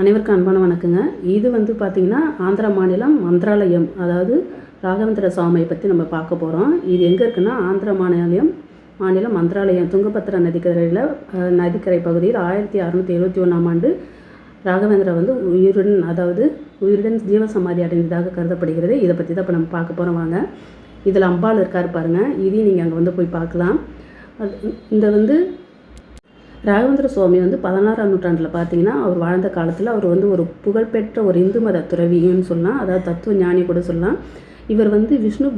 அனைவருக்கும் அன்பான வணக்கங்க. இது வந்து பார்த்திங்கன்னா ஆந்திரா மாநிலம் மந்த்ராலயம், அதாவது ராகவேந்திர சுவாமியை பற்றி நம்ம பார்க்க போகிறோம். இது எங்கே இருக்குன்னா ஆந்திரா மாநிலம் மந்த்ராலயம் துங்கபத்ரா நதிக்கரை பகுதியில் 1671ஆம் ஆண்டு ராகவேந்திரா வந்து உயிருடன் ஜீவசமாதி அடைந்ததாக கருதப்படுகிறது. இதை பற்றி தான் இப்போ நம்ம பார்க்க போகிறோம். வாங்க. இதில் அம்பாள் இருக்கார் பாருங்கள். இதையும் நீங்கள் அங்கே வந்து போய் பார்க்கலாம். இந்த வந்து ராகவேந்திர சுவாமி வந்து 16ஆம் நூற்றாண்டில் பார்த்தீங்கன்னா அவர் வாழ்ந்த காலத்தில் அவர் வந்து ஒரு புகழ்பெற்ற ஒரு இந்து மத துறவின்னு சொல்லலாம், அதாவது தத்துவ ஞானி கூட சொல்லலாம். இவர் வந்து விஷ்ணு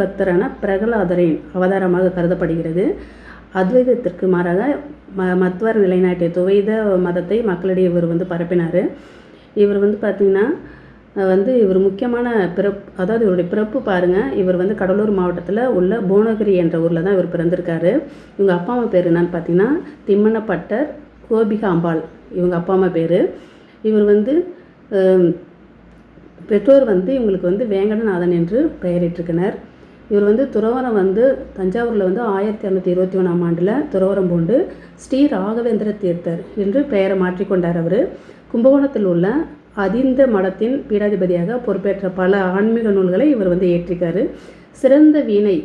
பக்தரான பிரகலாதரின் அவதாரமாக கருதப்படுகிறது. அத்வைதத்திற்கு மாறாக மத்வர் நிலைநாட்டிய துவைத மதத்தை மக்களிடையே இவர் வந்து பரப்பினார். இவர் வந்து பார்த்திங்கன்னா இவர் முக்கியமான இவருடைய பிறப்பு பாருங்கள். இவர் வந்து கடலூர் மாவட்டத்தில் உள்ள புவனகிரி என்ற ஊரில் தான் இவர் பிறந்திருக்காரு. இவங்க அப்பா அம்மா பேர் என்னன்னு பார்த்தீங்கன்னா திம்மனப்பட்டர் கோபிகா அம்பாள், இவங்க அப்பா அம்மா பேர். இவர் வந்து பெற்றோர் வந்து இவங்களுக்கு வந்து வேங்கடநாதன் என்று பெயரிட்டிருக்கிறார். இவர் வந்து துறவரம் வந்து தஞ்சாவூரில் வந்து 1621ஆம் ஆண்டில் துறவரம் பூண்டு ஸ்ரீ ராகவேந்திர தீர்த்தர் என்று பெயரை மாற்றிக்கொண்டார். அவர் கும்பகோணத்தில் உள்ள அதிந்த மடத்தின் பீடாதிபதியாக பொறுப்பேற்ற பல ஆன்மீக நூல்களை இவர் வந்து இயற்றிருக்காரு. சிறந்த வீணை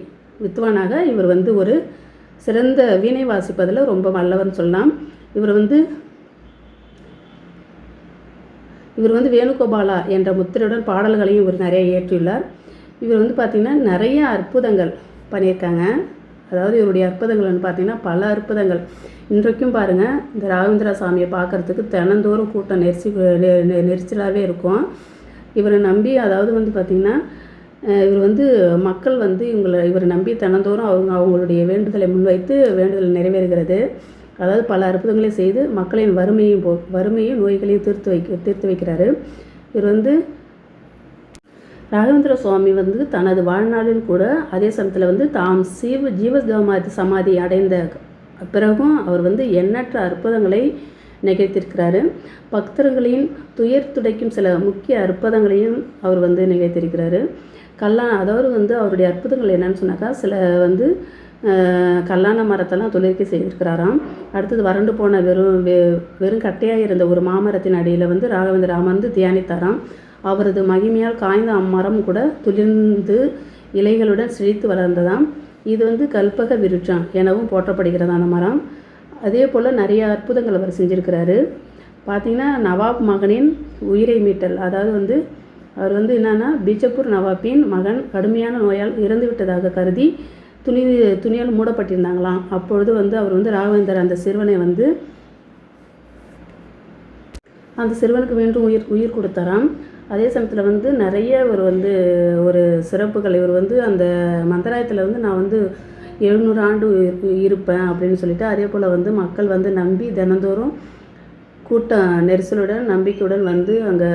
வித்வானாக இவர் வந்து ஒரு சிறந்த வீணை வாசிப்பதில் ரொம்ப வல்லவர்னு சொல்லலாம். இவர் வந்து வேணுகோபாலா என்ற முத்திரையுடன் பாடல்களையும் இவர் நிறைய இயற்றியுள்ளார். இவர் வந்து பார்த்திங்கன்னா நிறைய அற்புதங்கள் பண்ணியிருக்காங்க. அதாவது இவருடைய அற்புதங்கள்னு பார்த்திங்கன்னா பல அற்புதங்கள். இன்றைக்கும் பாருங்கள், இந்த ராகவேந்திர சாமியை பார்க்குறதுக்கு தினந்தோறும் கூட்டம் நெரிச்சலாகவே இருக்கும். இவரை நம்பி அதாவது வந்து பார்த்திங்கன்னா இவர் வந்து மக்கள் வந்து இவரை நம்பி தினந்தோறும் அவங்களுடைய வேண்டுதலை முன்வைத்து வேண்டுதல் நிறைவேறுகிறது. அதாவது பல அற்புதங்களையும் செய்து மக்களின் வறுமையும் நோய்களையும் தீர்த்து வைக்கிறாரு. இவர் வந்து ராகவேந்திர சுவாமி வந்து தனது வாழ்நாளில் கூட அதே சமயத்தில் வந்து தாம் சமாதி அடைந்த பிறகும் அவர் வந்து எண்ணற்ற அற்புதங்களை நிகழ்த்தியிருக்கிறாரு. பக்தர்களின் துயர் துடைக்கும் சில முக்கிய அற்புதங்களையும் அவர் வந்து நிகழ்த்தியிருக்கிறாரு. அதாவது வந்து அவருடைய அற்புதங்கள் என்னன்னு சொன்னாக்கா, சில வந்து கல்லான மரத்தெல்லாம் துளிர்க்க செய்திருக்கிறாராம். அடுத்தது வறண்டு போன வெறும் கட்டையாக இருந்த ஒரு மாமரத்தின் அடியில் வந்து ராகவேந்திர அமர்ந்து தியானித்தாராம். அவரது மகிமையால் காய்ந்த அம்மரம் கூட துளிர்ந்து இலைகளுடன் செழித்து வளர்ந்ததாம். இது வந்து கல்பக விருட்சம் எனவும் போற்றப்படுகிறது அந்த மரம். அதே போல் நிறைய அற்புதங்கள் அவர் செஞ்சுருக்கிறாரு. பார்த்திங்கன்னா நவாப் மகனின் உயிரை மீட்டல், அதாவது வந்து அவர் வந்து என்னென்னா பிஜப்பூர் நவாப்பின் மகன் கடுமையான நோயால் இறந்து விட்டதாக கருதி துணியால் மூடப்பட்டிருந்தாங்களாம். அப்பொழுது வந்து அவர் வந்து ராகவேந்தர் அந்த சிறுவனுக்கு மீண்டும் உயிர் கொடுத்தாராம். அதே சமயத்தில் வந்து நிறைய இவர் வந்து ஒரு சிறப்புகள், இவர் வந்து அந்த மந்திராயத்தில் வந்து நான் வந்து 700 ஆண்டு இருப்பேன் அப்படின்னு சொல்லிட்டு, அதே போல் வந்து மக்கள் வந்து நம்பி தினந்தோறும் கூட்ட நெரிசலுடன் நம்பிக்கையுடன் வந்து அங்கே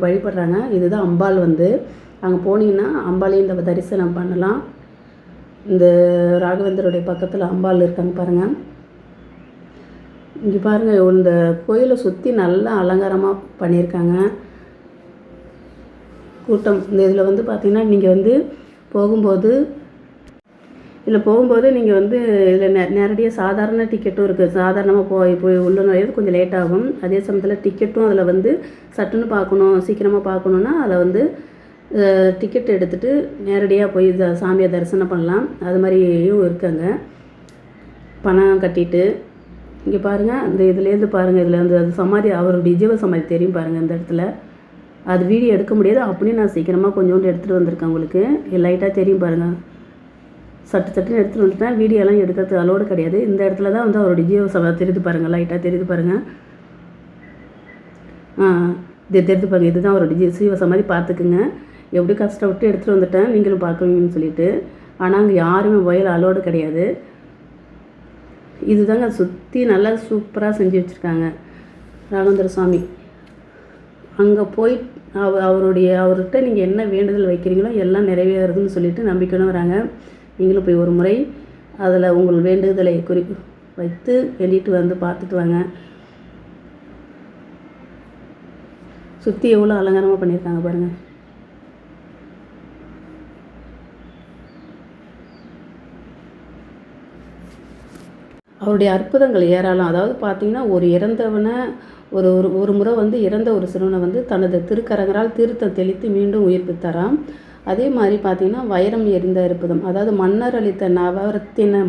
வழிபடுறாங்க. இதுதான் அம்பாள். வந்து அங்கே போனீங்கன்னா அம்பாளையும் இந்த தரிசனம் பண்ணலாம். இந்த ராகவேந்தருடைய பக்கத்தில் அம்பாள் இருக்காங்க பாருங்கள். இங்கே பாருங்கள், இந்த கோயிலை சுற்றி நல்லா அலங்காரமாக பண்ணியிருக்காங்க. கூட்டம் இந்த இதில் வந்து பார்த்திங்கன்னா நீங்கள் வந்து போகும்போது நீங்கள் வந்து இதில் நேரடியாக சாதாரண டிக்கெட்டும் இருக்குது. சாதாரணமாக போய் உள்ள நுழையிறது கொஞ்சம் லேட் ஆகும். அதே சமயத்தில் டிக்கெட்டும் அதில் வந்து சட்டுன்னு பார்க்கணும், சீக்கிரமாக பார்க்கணுன்னா அதில் வந்து டிக்கெட் எடுத்துகிட்டு நேரடியாக போய் சாமியை தரிசனம் பண்ணலாம். அது மாதிரியும் இருக்காங்க. பணம் கட்டிட்டு இங்கே பாருங்கள், இந்த இதுலேருந்து பாருங்கள், இதில் வந்து அது சமாதி, அவருடைய ஜீவ சமாதி தெரியும் பாருங்கள். இந்த இடத்துல அது வீடியோ எடுக்க முடியாது, அப்படியே நான் சீக்கிரமாக கொஞ்சோண்டு எடுத்துகிட்டு வந்திருக்கேன். உங்களுக்கு லைட்டாக தெரியும் பாருங்கள். சட்டுன்னு எடுத்துகிட்டு வந்துட்டேன். வீடியோலாம் எடுக்கிறது அலோடு கிடையாது. இந்த இடத்துல தான் வந்து அவருடைய ஜீவ சமாதி தெரியுது பாருங்கள், லைட்டாக தெரியுது பாருங்கள். இது தெரியுது பாருங்கள், இதுதான் அவருடைய ஜீவ சமாதி. பார்த்துக்குங்க, எப்படி கஷ்டப்பட்டு எடுத்துகிட்டு வந்துட்டேன், நீங்களும் பார்க்குவீங்கன்னு சொல்லிட்டு. ஆனால் அங்கே யாருமே மொபைல் அலோடு கிடையாது. இதுதாங்க சுற்றி நல்லா சூப்பராக செஞ்சு வச்சுருக்காங்க ராகவேந்திர சுவாமி. அங்கே போய் அவர்கிட்ட நீங்கள் என்ன வேண்டுதல் வைக்கிறீங்களோ எல்லாம் நிறைவேறுதுன்னு சொல்லிட்டு நம்பிக்கையும் வராங்க. நீங்களும் போய் ஒரு முறை அதில் உங்கள் வேண்டுதலை வைத்து வேண்டிட்டு வந்து பார்த்துட்டு வாங்க. சுற்றி எவ்வளோ அலங்காரமாக பண்ணியிருக்காங்க பாருங்கள். அவருடைய அற்புதங்கள் ஏராளம். அதாவது பார்த்திங்கன்னா ஒரு இறந்தவனை ஒரு ஒரு ஒரு முறை வந்து இறந்த ஒரு சிறுவனை வந்து தனது திருக்கரங்களால் தீர்த்தம் தெளித்து மீண்டும் உயிர்ப்பித்தாராம். அதே மாதிரி பார்த்திங்கன்னா வைரம் எரிந்த அற்புதம், அதாவது மன்னர் அளித்த நவரத்தின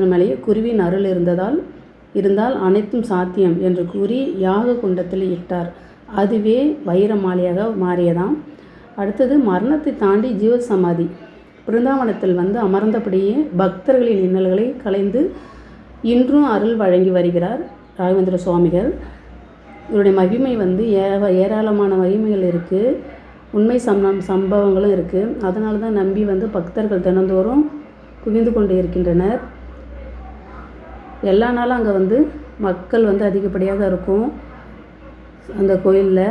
மாலையை குருவின் அருள் இருந்தால் அனைத்தும் சாத்தியம் என்று கூறி யாக குண்டத்தில் இட்டார். அதுவே வைர மாலையாக மாறியதாம். அடுத்தது மரணத்தை தாண்டி ஜீவசமாதி. பிருந்தாவனத்தில் வந்து அமர்ந்தபடியே பக்தர்களின் இன்னல்களை களைந்து இன்றும் அருள் வழங்கி வருகிறார் ராகவேந்திர சுவாமிகள். இவருடைய மகிமை வந்து ஏராளமான மகிமைகள் இருக்குது, உண்மை சம்பவங்களும் இருக்குது. அதனால தான் நம்பி வந்து பக்தர்கள் தினந்தோறும் குவிந்து கொண்டு இருக்கின்றனர். எல்லா நாளும் அங்கே வந்து மக்கள் வந்து அதிகப்படியாக இருக்கும் அந்த கோயிலில்.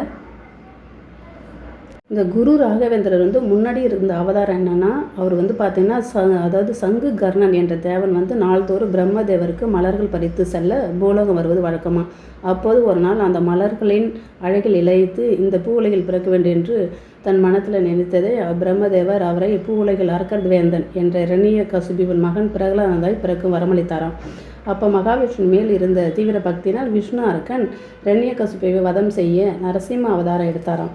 இந்த குரு ராகவேந்திரர் வந்து முன்னாடி இருந்த அவதாரம் என்னென்னா, அவர் வந்து பார்த்திங்கன்னா அதாவது சங்கு கர்ணன் என்ற தேவன் வந்து நாள்தோறும் பிரம்மதேவருக்கு மலர்கள் பறித்து செல்ல பூலோகம் வருவது வழக்கமாக. அப்போது ஒரு நாள் அந்த மலர்களின் அழகில் இழைத்து இந்த பூ உலகில் பிறக்க வேண்டும் என்று தன் மனத்தில் நினைத்ததை பிரம்மதேவர் அவரை பூ உலகில் அரக்கர்வேந்தன் என்ற இரணிய கசுபிவன் மகன் பிரகலானந்தாய் பிறக்கும் வரமளித்தாராம். அப்போ மகாவிஷ்ணு மேல் இருந்த தீவிர பக்தியினால் விஷ்ணு அரக்கன் இரணிய கசுபிவை வதம் செய்ய நரசிம்ம அவதாரம் எடுத்தாராம்.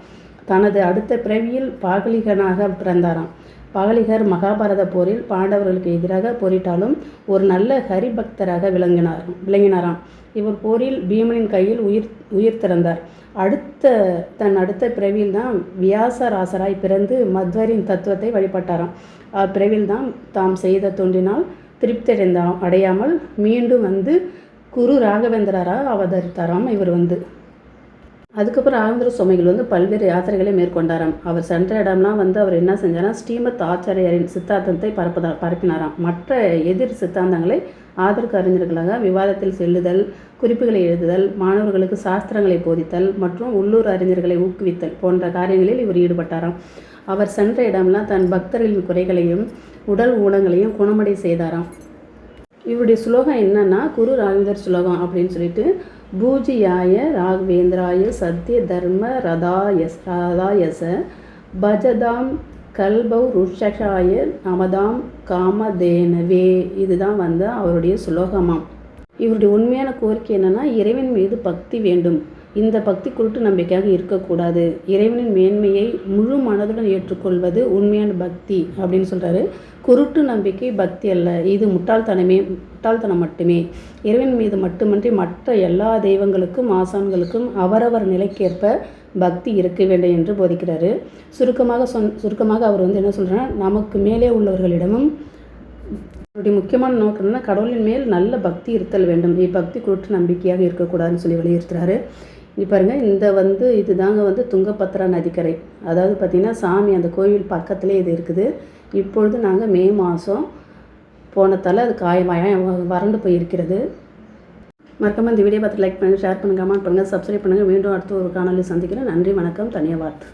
தனது அடுத்த பிறவியில் பாகலிகனாக பிறந்தாராம். பாகலிகர் மகாபாரத போரில் பாண்டவர்களுக்கு எதிராக போரிட்டாலும் ஒரு நல்ல ஹரிபக்தராக விளங்கினாராம். இவர் போரில் பீமனின் கையில் உயிர் திறந்தார். தன் அடுத்த பிறவியில் தான் வியாசராசராய் பிறந்து மத்வரின் தத்துவத்தை வழிபட்டாராம். அப்பிறவியில் தான் தாம் செய்த தொண்டினால் திருப்தி அடையாமல் மீண்டும் வந்து குரு ராகவேந்திரராக அவதரித்தாராம். இவர் வந்து அதுக்கப்புறம் ராகவேந்திர சுவாமிகள் வந்து பல்வேறு யாத்திரைகளை மேற்கொண்டாராம். அவர் சென்ற இடம்லாம் வந்து அவர் என்ன செஞ்சாராம், ஸ்ரீமத் ஆச்சாரியரின் சித்தாந்தத்தை பரப்பினாராம். மற்ற எதிர் சித்தாந்தங்களை ஆதரவு அறிஞர்களாக விவாதத்தில் செல்லுதல், குறிப்புகளை எழுதுதல், மாணவர்களுக்கு சாஸ்திரங்களை போதித்தல் மற்றும் உள்ளூர் அறிஞர்களை ஊக்குவித்தல் போன்ற காரியங்களில் இவர் ஈடுபட்டாராம். அவர் சென்ற இடம்லாம் தன் பக்தர்களின் குறைகளையும் உடல் ஊனங்களையும் குணமடை செய்தாராம். இவருடைய ஸ்லோகம் என்னன்னா, குரு ராகவேந்தர் ஸ்லோகம் அப்படின்னு சொல்லிட்டு, பூஜியாய ராகவேந்திராய சத்ய தர்ம ரதாயச பஜதாம் கல்பௌ ருஷாய நமதாம் காமதேனவே. இதுதான் வந்து அவருடைய சுலோகமாம். இவருடைய உண்மையான கோரிக்கை என்னென்னா, இறைவன் மீது பக்தி வேண்டும். இந்த பக்தி குருட்டு நம்பிக்கையாக இருக்கக்கூடாது. இறைவனின் மேன்மையை முழு மனதுடன் ஏற்றுக்கொள்வது உண்மையான பக்தி அப்படின்னு சொல்கிறாரு. குருட்டு நம்பிக்கை பக்தி அல்ல, இது முட்டாள்தனம் மட்டுமே. இறைவன் மீது மட்டுமன்றி மற்ற எல்லா தெய்வங்களுக்கும் ஆசான்களுக்கும் அவரவர் நிலைக்கேற்ப பக்தி இருக்க வேண்டும் என்று போதிக்கிறாரு. சுருக்கமாக அவர் வந்து என்ன சொல்கிறார், நமக்கு மேலே உள்ளவர்களிடமும் அவருடைய முக்கியமான நோக்கம்னா கடவுளின் மேல் நல்ல பக்தி இருத்தல் வேண்டும். இப்பக்தி குருட்டு நம்பிக்கையாக இருக்கக்கூடாதுன்னு சொல்லி வலியுறுத்துறாரு. இங்கே பாருங்கள், இதுதாங்க வந்து துங்கபத்ரா நதிக்கரை. அதாவது பார்த்திங்கன்னா சாமி அந்த கோவில் பக்கத்துலேயே இது இருக்குது. இப்பொழுது நாங்கள் மே மாதம் போனதால் அது வறண்டு போயிருக்கிறது. மறக்காமல் இந்த வீடியோ பார்த்து லைக் பண்ணுங்கள், ஷேர் பண்ணுங்கள், கமெண்ட் பண்ணுங்கள், சப்ஸ்கிரைப் பண்ணுங்கள். மீண்டும் அடுத்த ஒரு காணொலியில் சந்திக்கிறேன். நன்றி, வணக்கம், தன்யவாத்.